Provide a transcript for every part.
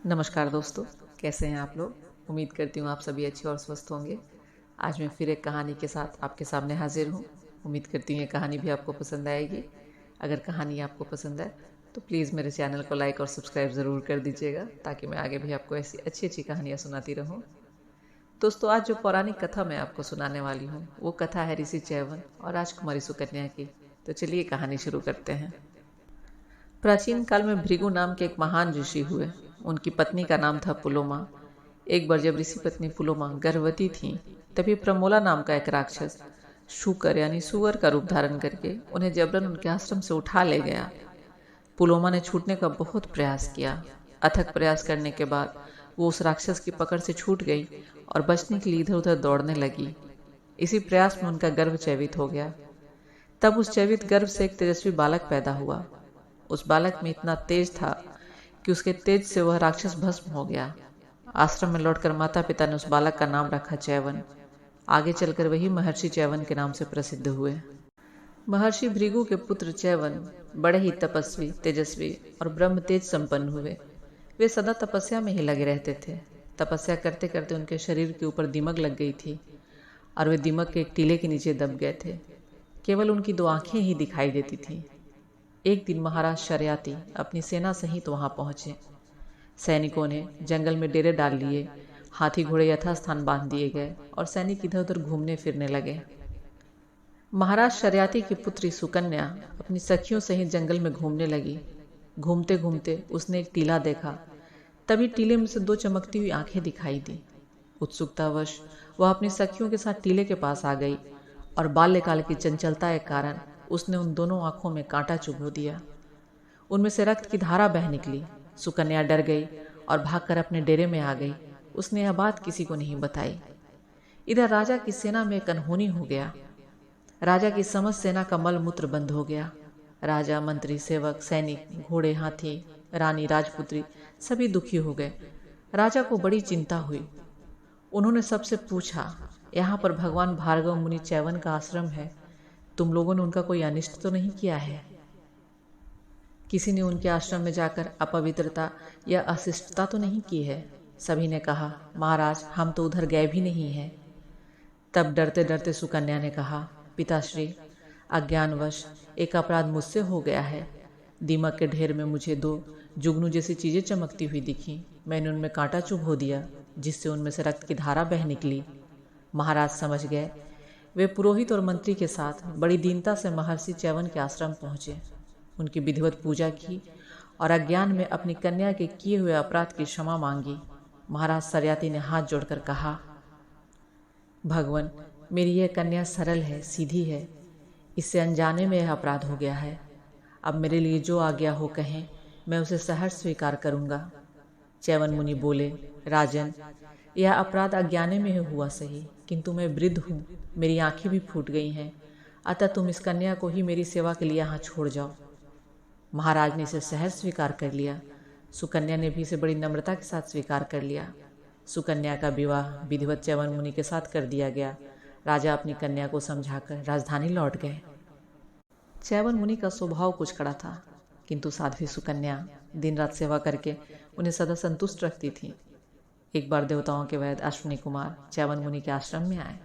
नमस्कार दोस्तों, कैसे हैं आप लोग। उम्मीद करती हूँ आप सभी अच्छे और स्वस्थ होंगे। आज मैं फिर एक कहानी के साथ आपके सामने हाजिर हूँ। उम्मीद करती हूँ ये कहानी भी आपको पसंद आएगी। अगर कहानी आपको पसंद है तो प्लीज़ मेरे चैनल को लाइक और सब्सक्राइब ज़रूर कर दीजिएगा, ताकि मैं आगे भी आपको ऐसी अच्छी अच्छी कहानियाँ सुनाती रहूँ। दोस्तों, आज जो पौराणिक कथा मैं आपको सुनाने वाली हूँ वो कथा है ऋषि चैवन और राजकुमारी सुकन्या की। तो चलिए कहानी शुरू करते हैं। प्राचीन काल में भृगु नाम के एक महान ऋषि हुए। उनकी पत्नी का नाम था पुलोमा। एक बार जब ऋषि पत्नी पुलोमा गर्भवती थी, तभी प्रमोला नाम का एक राक्षस शूकर यानी सुअर का रूप धारण करके उन्हें जबरन उनके आश्रम से उठा ले गया। पुलोमा ने छूटने का बहुत प्रयास किया। अथक प्रयास करने के बाद वो उस राक्षस की पकड़ से छूट गई और बचने के लिए इधर उधर दौड़ने लगी। इसी प्रयास में उनका गर्भ चैवित हो गया। तब उस चैवित गर्भ से एक तेजस्वी बालक पैदा हुआ। उस बालक में इतना तेज था कि उसके तेज से वह राक्षस भस्म हो गया। आश्रम में लौटकर माता पिता ने उस बालक का नाम रखा चैवन। आगे चलकर वही महर्षि चैवन के नाम से प्रसिद्ध हुए। महर्षि भृगु के पुत्र चैवन बड़े ही तपस्वी, तेजस्वी और ब्रह्म तेज संपन्न हुए। वे सदा तपस्या में ही लगे रहते थे। तपस्या करते करते उनके शरीर के ऊपर दीमक लग गई थी और वे दीमक के एक टीले के नीचे दब गए थे। केवल उनकी 2 आंखें ही दिखाई देती थीं। एक दिन महाराज शर्याती अपनी सेना सहित वहां पहुंचे। सैनिकों ने जंगल में डेरे डाल लिए, हाथी घोड़े यथास्थान बांध दिए गए और सैनिक इधर उधर घूमने फिरने लगे। महाराज शर्याती की पुत्री सुकन्या अपनी सखियों सहित जंगल में घूमने लगी। घूमते घूमते उसने एक टीला देखा। तभी टीले में से 2 चमकती हुई आंखें दिखाई दी। उत्सुकतावश वह अपनी सखियों के साथ टीले के पास आ गई और बाल्यकाल की चंचलता के कारण उसने उन दोनों आंखों में कांटा चुभो दिया। उनमें से रक्त की धारा बह निकली। सुकन्या डर गई और भागकर अपने डेरे में आ गई। उसने यह बात किसी को नहीं बताई। इधर राजा की सेना में एक अनहोनी हो गया। राजा की समस्त सेना का मल मूत्र बंद हो गया। राजा, मंत्री, सेवक, सैनिक, घोड़े, हाथी, रानी, राजपुत्री सभी दुखी हो गए। राजा को बड़ी चिंता हुई। उन्होंने सबसे पूछा, यहाँ पर भगवान भार्गव मुनि चैवन का आश्रम है, तुम लोगों ने उनका कोई अनिष्ट तो नहीं किया है? किसी ने उनके आश्रम में जाकर अपवित्रता या अशिष्टता तो नहीं की है? सभी ने कहा, महाराज हम तो उधर गए भी नहीं हैं। तब डरते डरते सुकन्या ने कहा, पिताश्री, अज्ञानवश एक अपराध मुझसे हो गया है। दीमक के ढेर में मुझे 2 जुगनू जैसी चीजें चमकती हुई दिखी। मैंने उनमें कांटा चुभो दिया, जिससे उनमें से रक्त की धारा बह निकली। महाराज समझ गए। वे पुरोहित और मंत्री के साथ बड़ी दीनता से महर्षि चैवन के आश्रम पहुंचे। उनकी विधिवत पूजा की और अज्ञान में अपनी कन्या के किए हुए अपराध की क्षमा मांगी। महाराज शर्याती ने हाथ जोड़कर कहा, भगवान, मेरी यह कन्या सरल है, सीधी है। इससे अनजाने में यह अपराध हो गया है। अब मेरे लिए जो आज्ञा हो कहें, मैं उसे सहर्ष स्वीकार करूंगा। चैवन मुनि बोले, राजन, यह अपराध अज्ञाने में हुआ सही, किंतु मैं वृद्ध हूँ, मेरी आंखें भी फूट गई हैं, अतः तुम इस कन्या को ही मेरी सेवा के लिए यहाँ छोड़ जाओ। महाराज ने इसे सहर्ष स्वीकार कर लिया। सुकन्या ने भी इसे बड़ी नम्रता के साथ स्वीकार कर लिया। सुकन्या का विवाह विधिवत चैवन मुनि के साथ कर दिया गया। राजा अपनी कन्या को समझाकर राजधानी लौट गए। चैवन मुनि का स्वभाव कुछ कड़ा था, किंतु साध्वी सुकन्या दिन रात सेवा करके उन्हें सदा संतुष्ट रखती थी। एक बार देवताओं के वैद्य अश्विनी कुमार चैवन मुनि के आश्रम में आए।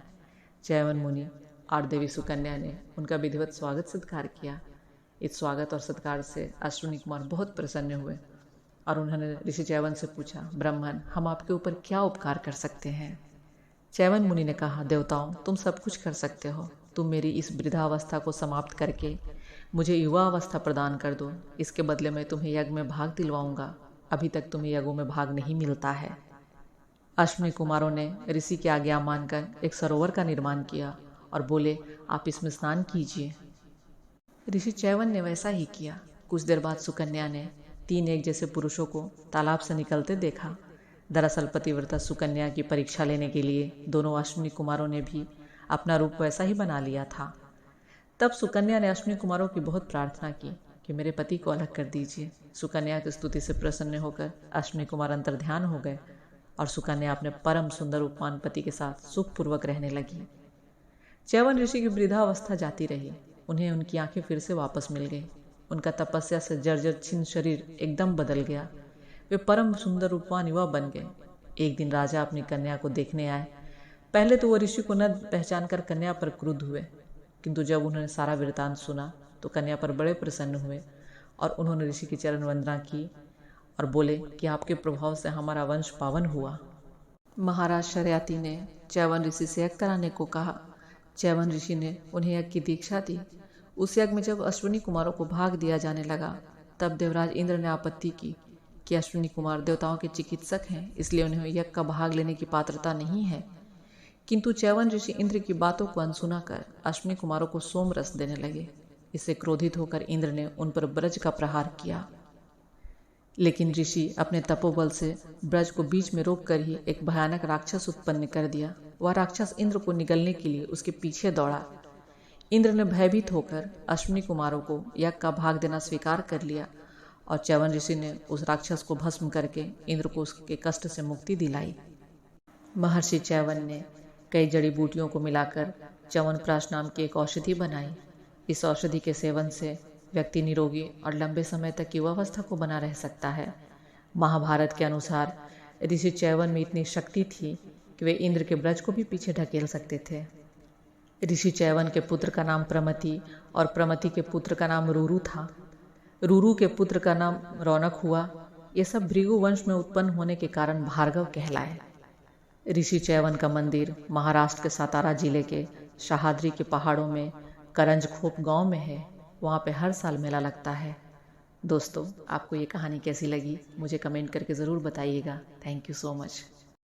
चैवन मुनि और देवी सुकन्या ने उनका विधिवत स्वागत सत्कार किया। इस स्वागत और सत्कार से अश्विनी कुमार बहुत प्रसन्न हुए और उन्होंने ऋषि चैवन से पूछा, ब्राह्मण, हम आपके ऊपर क्या उपकार कर सकते हैं? चैवन मुनि ने कहा, देवताओं, तुम सब कुछ कर सकते हो। तुम मेरी इस वृद्धावस्था को समाप्त करके मुझे युवा अवस्था प्रदान कर दो। इसके बदले मैं तुम्हें यज्ञ में भाग दिलवाऊंगा। अभी तक तुम्हें यज्ञों में भाग नहीं मिलता है। अश्विनी कुमारों ने ऋषि की आज्ञा मानकर एक सरोवर का निर्माण किया और बोले, आप इसमें स्नान कीजिए। ऋषि चैवन ने वैसा ही किया। कुछ देर बाद सुकन्या ने 3 एक जैसे पुरुषों को तालाब से निकलते देखा। दरअसल पतिव्रता सुकन्या की परीक्षा लेने के लिए दोनों अश्विनी कुमारों ने भी अपना रूप वैसा ही बना लिया था। तब सुकन्या ने अश्विनी कुमारों की बहुत प्रार्थना की कि मेरे पति को अलग कर दीजिए। सुकन्या की स्तुति से प्रसन्न होकर अश्विनी कुमार अंतर्ध्यान हो गए और सुकन्या अपने परम सुंदर उपमान पति के साथ सुखपूर्वक रहने लगी। चैवन ऋषि की वृद्धावस्था जाती रही। उन्हें उनकी आंखें फिर से वापस मिल गई। उनका तपस्या से जर्जर छिन्न शरीर एकदम बदल गया। वे परम सुंदर रूपवान युवा बन गए। एक दिन राजा अपनी कन्या को देखने आए। पहले तो वो ऋषि को न पहचान कर कन्या पर क्रुद्ध हुए, किंतु जब उन्होंने सारा वृत्तांत सुना तो कन्या पर बड़े प्रसन्न हुए और उन्होंने ऋषि की चरण वंदना की और बोले कि आपके प्रभाव से हमारा वंश पावन हुआ। महाराज शर्याती ने च्यवन ऋषि से यज्ञ कराने को कहा। च्यवन ऋषि ने उन्हें यज्ञ की दीक्षा दी। उस यज्ञ में जब अश्विनी कुमारों को भाग दिया जाने लगा, तब देवराज इंद्र ने आपत्ति की कि अश्विनी कुमार देवताओं के चिकित्सक हैं, इसलिए उन्हें यज्ञ का भाग लेने की पात्रता नहीं है। किंतु च्यवन ऋषि इंद्र की बातों को अनसुना कर अश्विनी कुमारों को सोम रस देने लगे। इससे क्रोधित होकर इंद्र ने उन पर ब्रज का प्रहार किया। लेकिन ऋषि अपने तपोबल से ब्रज को बीच में रोक कर ही एक भयानक राक्षस उत्पन्न कर दिया। वह राक्षस इंद्र को निगलने के लिए उसके पीछे दौड़ा। इंद्र ने भयभीत होकर अश्विनी कुमारों को यज्ञ का भाग देना स्वीकार कर लिया और च्यवन ऋषि ने उस राक्षस को भस्म करके इंद्र को उसके कष्ट से मुक्ति दिलाई। महर्षि च्यवन ने कई जड़ी बूटियों को मिलाकर च्यवनप्राश नाम की एक औषधि बनाई। इस औषधि के सेवन से व्यक्ति निरोगी और लंबे समय तक युवावस्था को बना रह सकता है। महाभारत के अनुसार ऋषि च्यवन में इतनी शक्ति थी कि वे इंद्र के ब्रज को भी पीछे ढकेल सकते थे। ऋषि च्यवन के पुत्र का नाम प्रमति और प्रमति के पुत्र का नाम रुरु था। रुरु के पुत्र का नाम रौनक हुआ। ये सब भृगु वंश में उत्पन्न होने के कारण भार्गव कहलाए। ऋषि च्यवन का मंदिर महाराष्ट्र के सातारा जिले के शाहाद्री के पहाड़ों में करंजखोप गांव में है। वहाँ पे हर साल मेला लगता है। दोस्तों, आपको ये कहानी कैसी लगी मुझे कमेंट करके ज़रूर बताइएगा। Thank you so much.